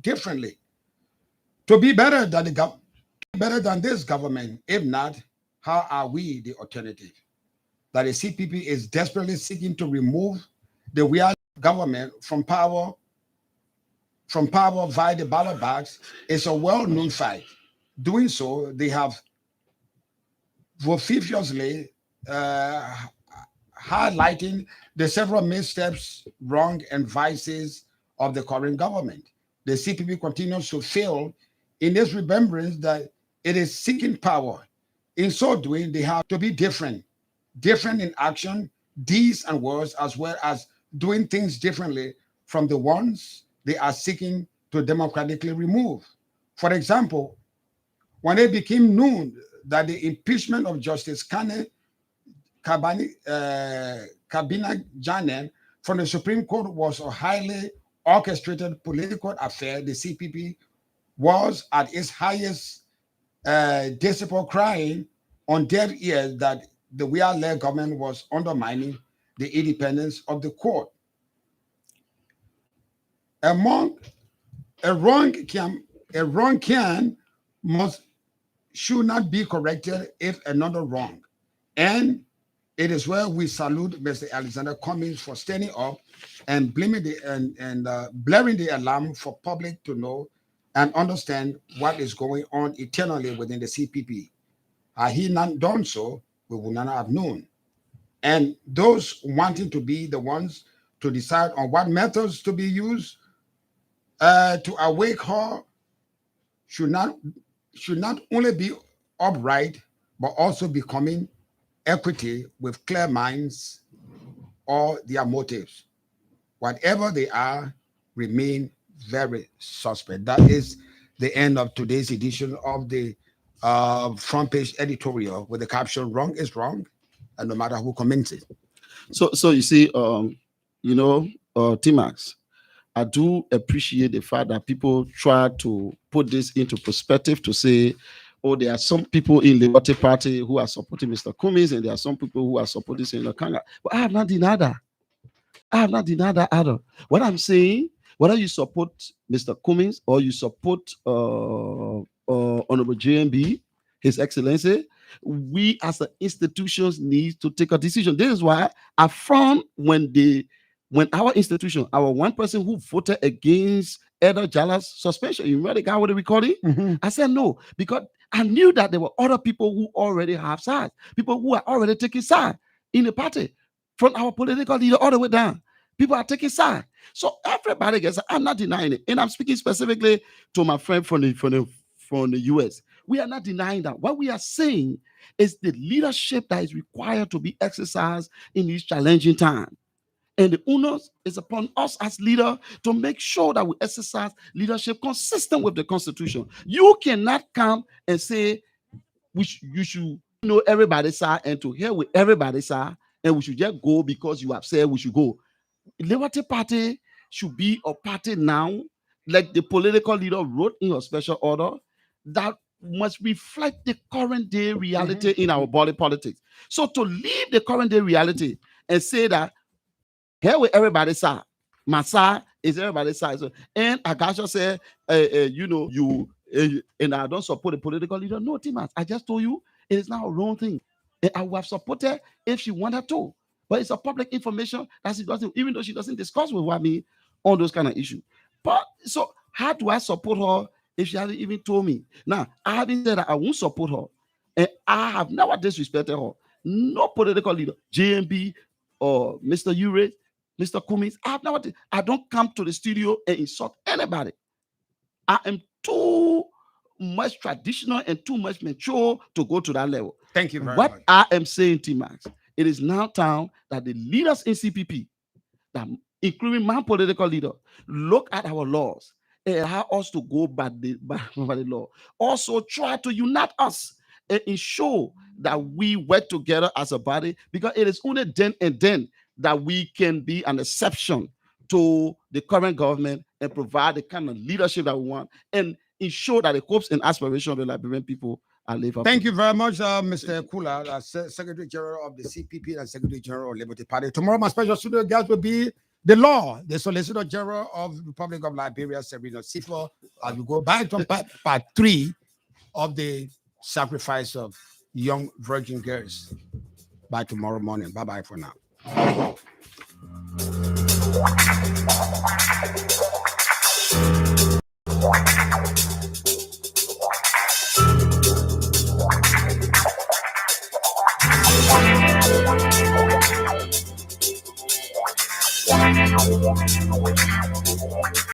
differently to be better than better than this government. If not, how are we the alternative? That the CPP is desperately seeking to remove the real government from power via the ballot box is a well-known fact. Doing so, they have vociferously uh, highlighting the several missteps, wrong, and vices of the current government. The CPP continues to fail in its remembrance that it is seeking power. In so doing, they have to be different in action, deeds, and words, as well as doing things differently from the ones they are seeking to democratically remove. For example, when it became known that the impeachment of Justice Kabina Janen from the Supreme Court was a highly orchestrated political affair, the CPP was at its highest decibel, crying on deaf ears that the real-led government was undermining the independence of the court. Among a wrong can must should not be corrected if another wrong. And it is where we salute Mr. Alexander Cummings for standing up and blaming blaring the alarm for public to know and understand what is going on eternally within the CPP. Had he not done so, we would not have known. And those wanting to be the ones to decide on what methods to be used to awake her should not only be upright, but also becoming equity with clear minds or their motives. Whatever they are, remain very suspect. That is the end of today's edition of the front page editorial with the caption "Wrong is wrong," and no matter who comments it. So you see, T-Max, I do appreciate the fact that people try to put this into perspective to say, oh, there are some people in the Liberty Party who are supporting Mr. Cummings, and there are some people who are supporting Senator Karnga. But I have not denied that. I have not denied that either. What I'm saying, whether you support Mr. Cummings or you support Honorable JMB, His Excellency, we as an institutions need to take a decision. This is why I found when our institution, our one person who voted against Elder Jala's suspension, you remember the guy with the recording? Mm-hmm. I said no, because I knew that there were other people who already have sides, people who are already taking side in the party, from our political leader all the way down. People are taking side. So everybody gets, I'm not denying it. And I'm speaking specifically to my friend from the US. We are not denying that. What we are saying is the leadership that is required to be exercised in this challenging time. And the onus is upon us as leaders to make sure that we exercise leadership consistent with the Constitution. You cannot come and say you should know everybody's side and to hear with everybody's side, and we should just go because you have said we should go. Liberty Party should be a party now, like the political leader wrote in a special order, that must reflect the current day reality in our body politics. So to leave the current day reality and say that here with everybody's side, my side is everybody's side. So, and Agasha said, and I don't support the political leader. No, Timas, I just told you it is now a wrong thing. And I would have supported if she wanted to. But it's a public information that she doesn't, even though she doesn't discuss with me on those kind of issues. But so how do I support her if she hasn't even told me? Now, I haven't said that I won't support her. And I have never disrespected her. No political leader, JMB or Mr. Ure, Mr. Cummings, I don't come to the studio and insult anybody. I am too much traditional and too much mature to go to that level. Thank you very much. What I am saying, T-Max, it is now time that the leaders in CPP, that including my political leader, look at our laws and allow us to go by the law. Also try to unite us and ensure that we work together as a body, because it is only then and then that we can be an exception to the current government and provide the kind of leadership that we want and ensure that the hopes and aspirations of the Liberian people are lived up. Thank you very much, Mr. Kulah, Secretary General of the CPP and Secretary General of Liberty Party. Tomorrow, my special studio guest will be The law, the Solicitor General of the Republic of Liberia, Sereno Sifo, as we go back to part 3 of the sacrifice of young virgin girls by tomorrow morning. Bye-bye for now.